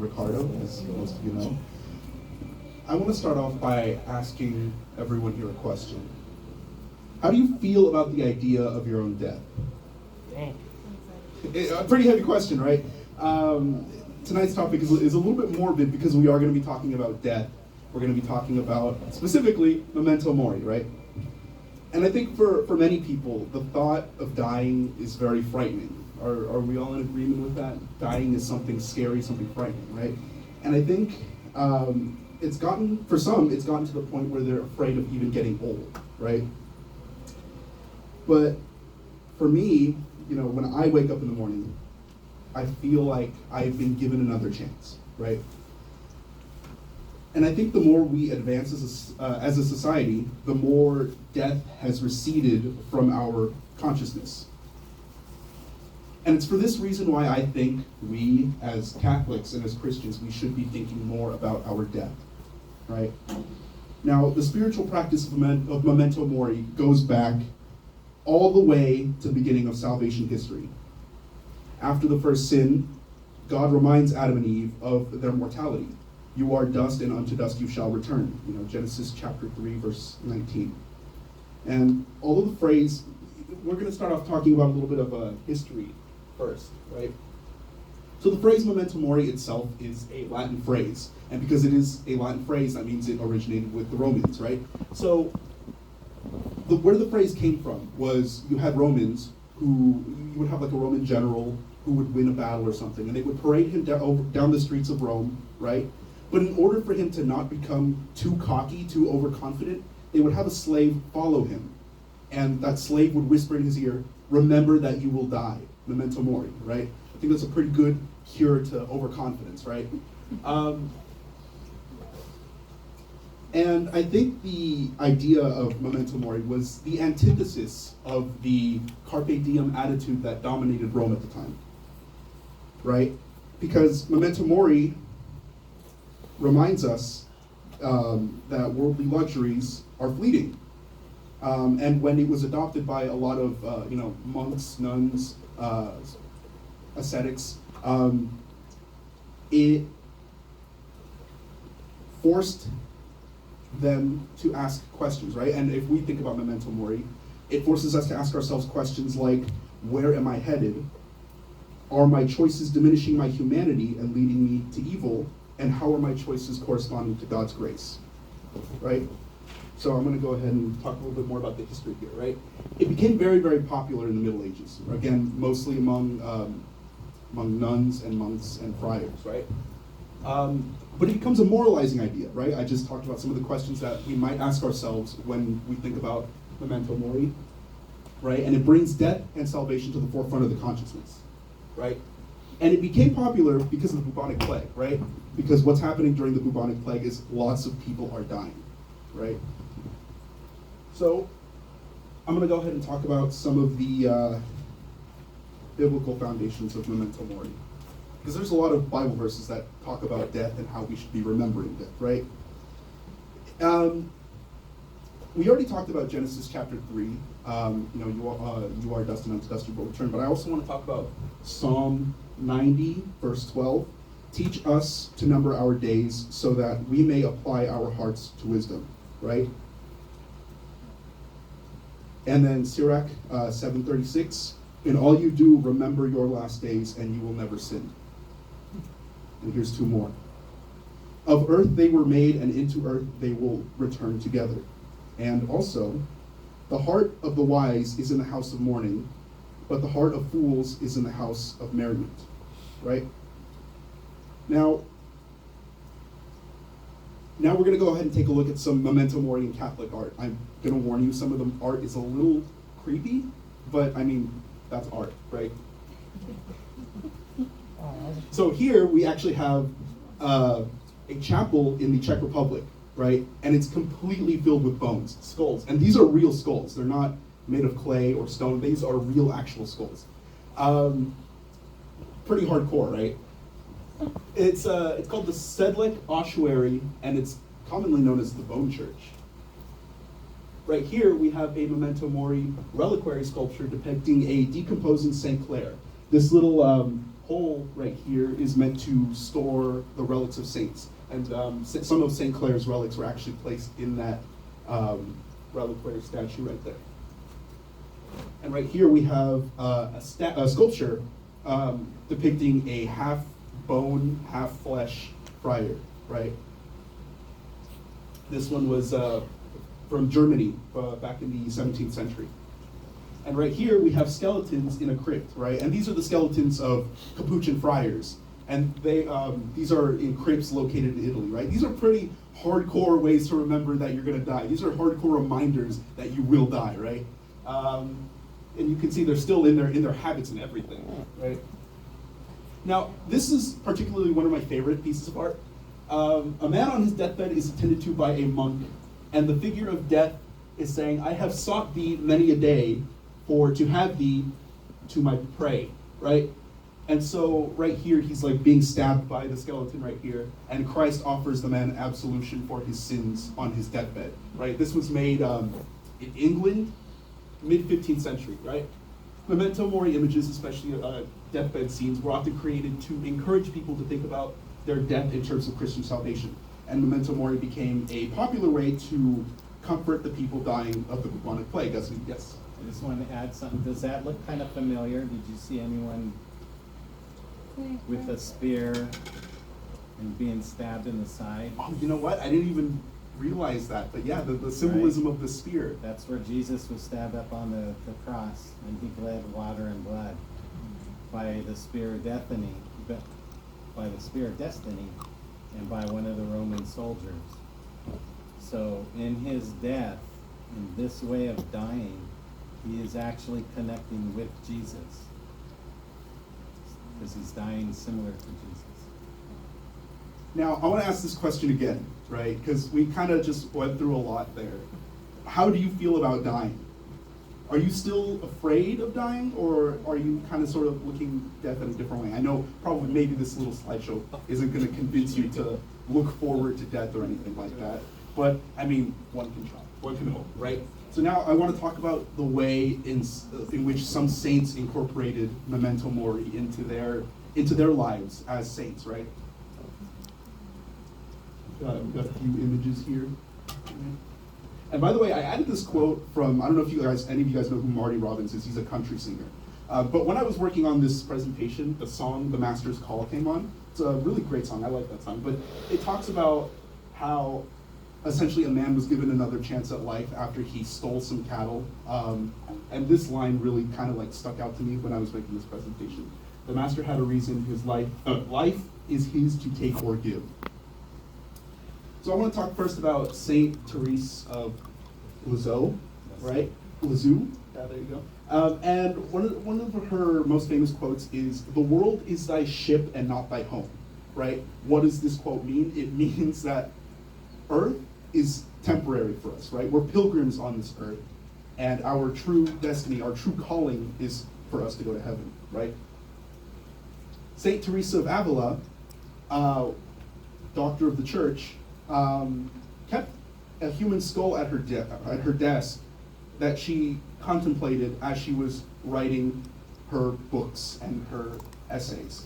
Ricardo, as most of you know. I want to start off by asking everyone here a question. How do you feel about the idea of your own death? A pretty heavy question, right? Tonight's topic is a little bit morbid because we are going to be talking about death. We're going to be talking about, specifically, memento mori, right? And I think for many people, the thought of dying is very frightening. Are we all in agreement with that? Dying is something scary, something frightening, right? And I think for some, it's gotten to the point where they're afraid of even getting old, right? But for me, when I wake up in the morning, I feel like I've been given another chance, right? And I think the more we advance as a society, the more death has receded from our consciousness. And it's for this reason why I think we, as Catholics and as Christians, we should be thinking more about our death, right? Now, the spiritual practice of memento mori goes back all the way to the beginning of salvation history. After the first sin, God reminds Adam and Eve of their mortality. You are dust, and unto dust you shall return. Genesis chapter 3, verse 19. And although the phrase, we're going to start off talking about a little bit of history first, right? So the phrase memento mori itself is a Latin phrase. And because it is a Latin phrase, that means it originated with the Romans, right? So where the phrase came from was you had Romans you would have like a Roman general who would win a battle or something, and they would parade him down the streets of Rome, right? But in order for him to not become too cocky, too overconfident, they would have a slave follow him. And that slave would whisper in his ear, "Remember that you will die," memento mori, right? I think that's a pretty good cure to overconfidence, right? And I think the idea of memento mori was the antithesis of the carpe diem attitude that dominated Rome at the time, right? Because memento mori reminds us that worldly luxuries are fleeting. And when it was adopted by a lot of monks, nuns, ascetics, it forced them to ask questions, right? And if we think about memento mori, it forces us to ask ourselves questions like, where am I headed? Are my choices diminishing my humanity and leading me to evil? And how are my choices corresponding to God's grace, right? So I'm going to go ahead and talk a little bit more about the history here, right? It became very, very popular in the Middle Ages, again, mostly among nuns and monks and friars, right? But it becomes a moralizing idea, right? I just talked about some of the questions that we might ask ourselves when we think about memento mori, right? And it brings death and salvation to the forefront of the consciousness, right? And it became popular because of the bubonic plague, right? Because what's happening during the bubonic plague is lots of people are dying, right? So I'm going to go ahead and talk about some of the biblical foundations of memento mori. Because there's a lot of Bible verses that talk about death and how we should be remembering death, right? We already talked about Genesis chapter 3. You are dust, and unto dust you will return. But I also want to talk about Psalm 90, verse 12. Teach us to number our days so that we may apply our hearts to wisdom, right? And then Sirach 7:36. In all you do, remember your last days, and you will never sin. And here's two more. Of earth they were made, and into earth they will return together. And also, the heart of the wise is in the house of mourning, but the heart of fools is in the house of merriment. Right? Now we're going to go ahead and take a look at some memento mori in Catholic art. I'm going to warn you, some of the art is a little creepy, but I mean, that's art, right? So here we actually have a chapel in the Czech Republic, right? And it's completely filled with bones, skulls. And these are real skulls. They're not made of clay or stone. These are real actual skulls. Pretty hardcore, right? It's called the Sedlec Ossuary, and it's commonly known as the Bone Church. Right here we have a memento mori reliquary sculpture depicting a decomposing St. Clair. This little hole right here is meant to store the relics of saints. And some of St. Clare's relics were actually placed in that reliquary statue right there. And right here we have a sculpture depicting a half bone, half flesh friar, right? This one was from Germany back in the 17th century. And right here we have skeletons in a crypt, right? And these are the skeletons of Capuchin friars. And these are in crypts located in Italy, right? These are pretty hardcore ways to remember that you're gonna die. These are hardcore reminders that you will die, right? And you can see they're still in their habits and everything, right? Now, this is particularly one of my favorite pieces of art. A man on his deathbed is attended to by a monk, and the figure of death is saying, "I have sought thee many a day, for to have thee to my prey," right? And so right here, he's like being stabbed by the skeleton right here, and Christ offers the man absolution for his sins on his deathbed, right? This was made in England, mid-15th century, right? Memento mori images, especially deathbed scenes, were often created to encourage people to think about their death in terms of Christian salvation. And memento mori became a popular way to comfort the people dying of the bubonic plague. Yes? I just wanted to add something. Does that look kind of familiar? Did you see anyone with a spear and being stabbed in the side? Oh, you know what? I didn't even realize that. But yeah, the symbolism of the spear. That's where Jesus was stabbed up on the cross, and he bled water and blood by the spear of destiny, and by one of the Roman soldiers. So in his death, in this way of dying, he is actually connecting with Jesus, because he's dying similar to Jesus. Now, I want to ask this question again, right? Because we kind of just went through a lot there. How do you feel about dying? Are you still afraid of dying, or are you kind of sort of looking death in a different way? I know probably maybe this little slideshow isn't going to convince you to look forward to death or anything like that. But, I mean, one can try, one can hope, right? So now I want to talk about the way in which some saints incorporated memento mori into their lives as saints, right? We've got a few images here. And by the way, I added this quote from, I don't know if any of you guys know who Marty Robbins is. He's a country singer. But when I was working on this presentation, the song "The Master's Call" came on. It's a really great song. I like that song. But it talks about how essentially a man was given another chance at life after he stole some cattle. And this line really kind of like stuck out to me when I was making this presentation. The master had a reason. His life is his to take or give. So I want to talk first about Saint Therese of Lisieux, right? Lisieux, yeah, there you go. And one of her most famous quotes is, "The world is thy ship and not thy home," right? What does this quote mean? It means that earth is temporary for us, right? We're pilgrims on this earth, and our true destiny, our true calling is for us to go to heaven, right? Saint Teresa of Avila, doctor of the church, kept a human skull at her desk that she contemplated as she was writing her books and her essays.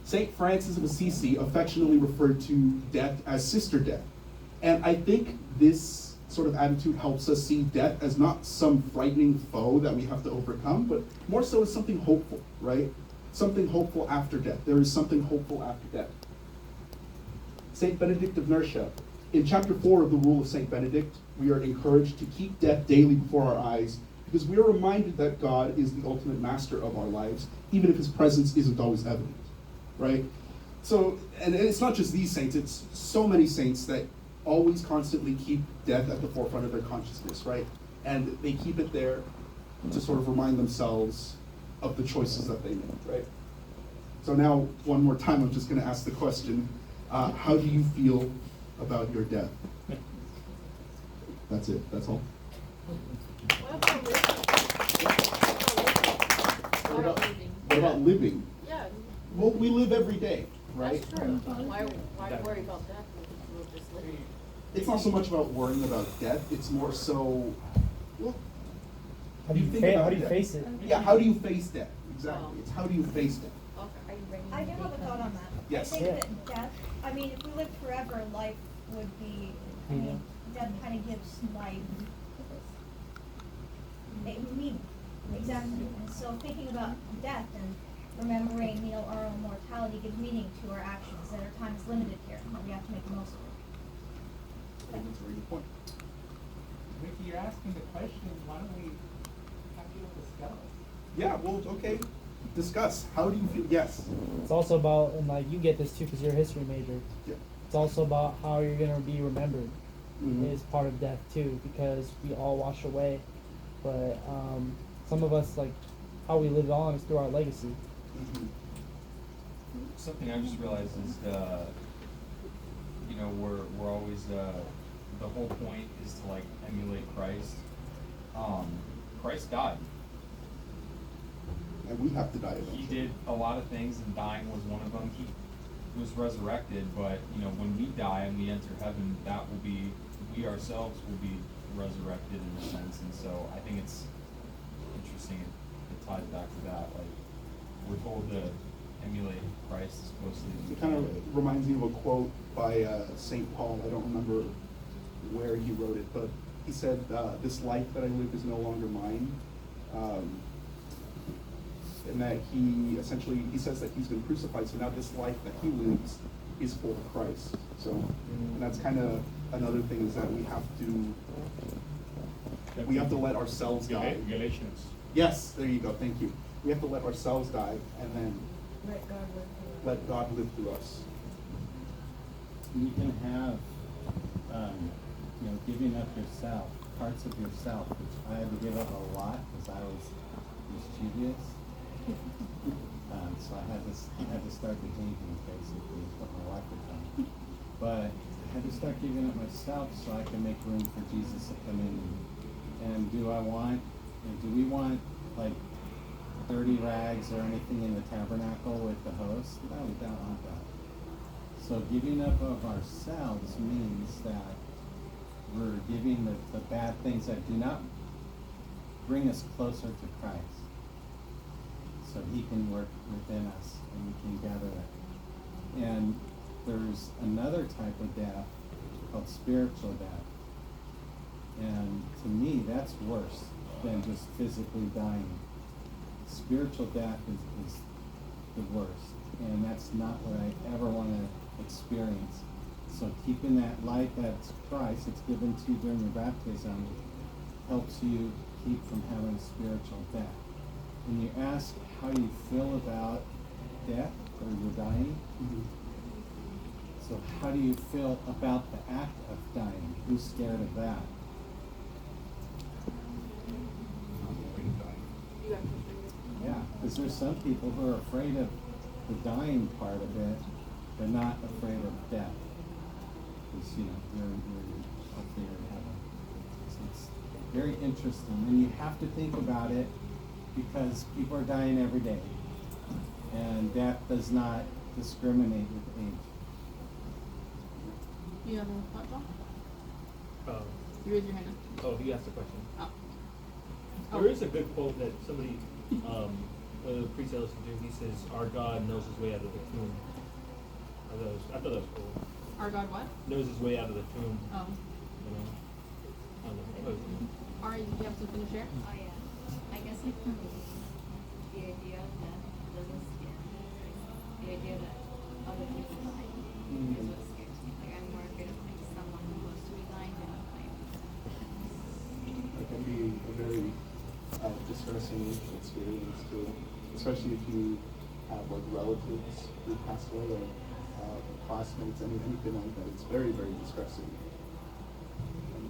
Saint Francis of Assisi affectionately referred to death as sister death. And I think this sort of attitude helps us see death as not some frightening foe that we have to overcome, but more so as something hopeful, right? Something hopeful after death. There is something hopeful after death. Saint Benedict of Nursia. In chapter 4 of the Rule of Saint Benedict, we are encouraged to keep death daily before our eyes, because we are reminded that God is the ultimate master of our lives, even if his presence isn't always evident, right? So, and it's not just these saints, it's so many saints that always constantly keep death at the forefront of their consciousness, right? And they keep it there to sort of remind themselves of the choices that they make, right? So now, one more time, I'm just going to ask the question, how do you feel about your death? That's it. That's all. What about living? Yeah. Well, we live every day, right? That's true. Why worry about that? We'll just live. It's not so much about worrying about death. It's more so, well, How do you face it? Yeah, how do you face death? Exactly. It's how do you face death? I do have a thought on that. Yes. I think Yeah. that death, I mean, if we lived forever, life would be, I mean, death kind of gives life a meaning. Exactly. And so thinking about death and remembering, you know, our own mortality gives meaning to our actions, that our time is limited here, and we have to make the most of it. I think that's a very good point. Vicky, you're asking the question, why don't we have you discuss? Yeah, well, okay, discuss. How do you feel? Yes. It's also about, and like you get this too because you're a history major. Yeah. It's also about how you're gonna be remembered. Mhm. Is part of death too, because we all wash away. But some of us, like how we live on is through our legacy. Mhm. Something I just realized is, you know, we're always, the whole point is to like emulate Christ. Christ died. And we have to die He eventually. did a lot of things, and dying was one of them. He was resurrected, but you know, when we die and we enter heaven, that will be, we ourselves will be resurrected in a sense. And so I think it's interesting. It ties back to that. Like we're told to emulate Christ as closely as we It kind can. of reminds me of a quote by St. Paul. I don't remember where he wrote it, but he said, "This life that I live is no longer mine." And that he says that he's been crucified, so now this life that he lives is for Christ. So, and that's kind of another thing is that we have to let ourselves die. Galatians. Yes, there you go, thank you. We have to let ourselves die and then Let God live through us. let God live through us. You can have, you know, giving up yourself, parts of yourself, which I had to give up a lot because I was mischievous. So I had to start behaving basically, is what my wife would tell me. But I had to start giving up myself so I can make room for Jesus to come in. And do we want like 30 rags or anything in the tabernacle with the host? No, we don't want that. So giving up of ourselves means that we're giving the bad things that do not bring us closer to Christ. So he can work within us and we can gather that. And there's another type of death called spiritual death. And to me, that's worse than just physically dying. Spiritual death is the worst. And that's not what I ever want to experience. So keeping that life that's Christ, it's given to you during your baptism, helps you keep from having spiritual death. When you ask how you feel about death or you're dying, so how do you feel about the act of dying? Who's scared of that? You have to figure. Yeah, because there's some people who are afraid of the dying part of it, they're not afraid of death. Because, you know, you're hopefully you're in heaven. So it's very interesting. And you have to think about it because people are dying every day. And death does not discriminate with age. You have a thought, John? Oh, You raise your hand he asked a question. up. There is a good quote that somebody, one of the priests I listen to, he says, "Our God knows his way out of the tomb." I thought that was cool. Our God what? Knows his way out of the tomb. Oh. You know. I don't know. Ari, you have something to share? Oh, yeah. I guess like for me, the idea of death doesn't scare me. The idea that other people die is what scares me. Like I'm more afraid of like someone close to me dying than of my own. It can be a very distressing experience too, especially if you have like relatives who pass away or classmates, anything like that. It's very, very distressing. And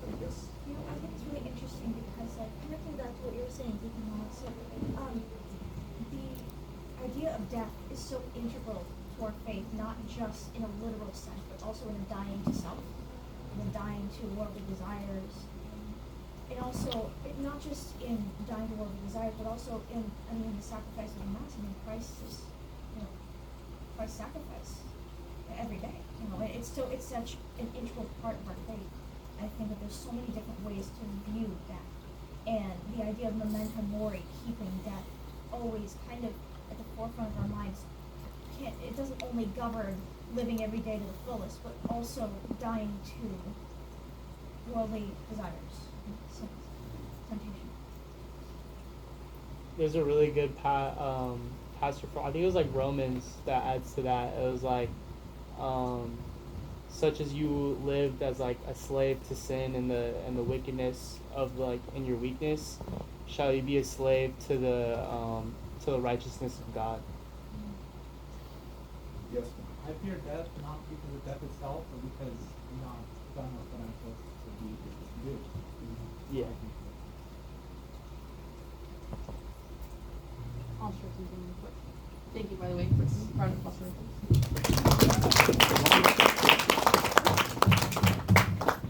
I guess. You know, I think it's really interesting because, like, connecting back to what you were saying, Deacon Wallace, so, the idea of death is so integral to our faith, not just in a literal sense, but also in a dying to self, in a dying to worldly desires, and also, not just in dying to worldly desires, but also in the sacrifice of the Mass. I mean, Christ sacrifice every day. You know, it's such an integral part of our faith. I think that there's so many different ways to view death. And the idea of memento mori, keeping death always kind of at the forefront of our minds, it doesn't only govern living every day to the fullest, but also dying to worldly desires, sins, temptation. There's a really good pastor for, I think it was like Romans that adds to that. It was like, such as you lived as like a slave to sin and the wickedness of like in your weakness, shall you be a slave to the righteousness of God. Yes. I fear death not because of death itself, but because I'm not done with what I'm supposed to do. Yeah. I'll share something real quick. Thank you, by the way, for starting the question.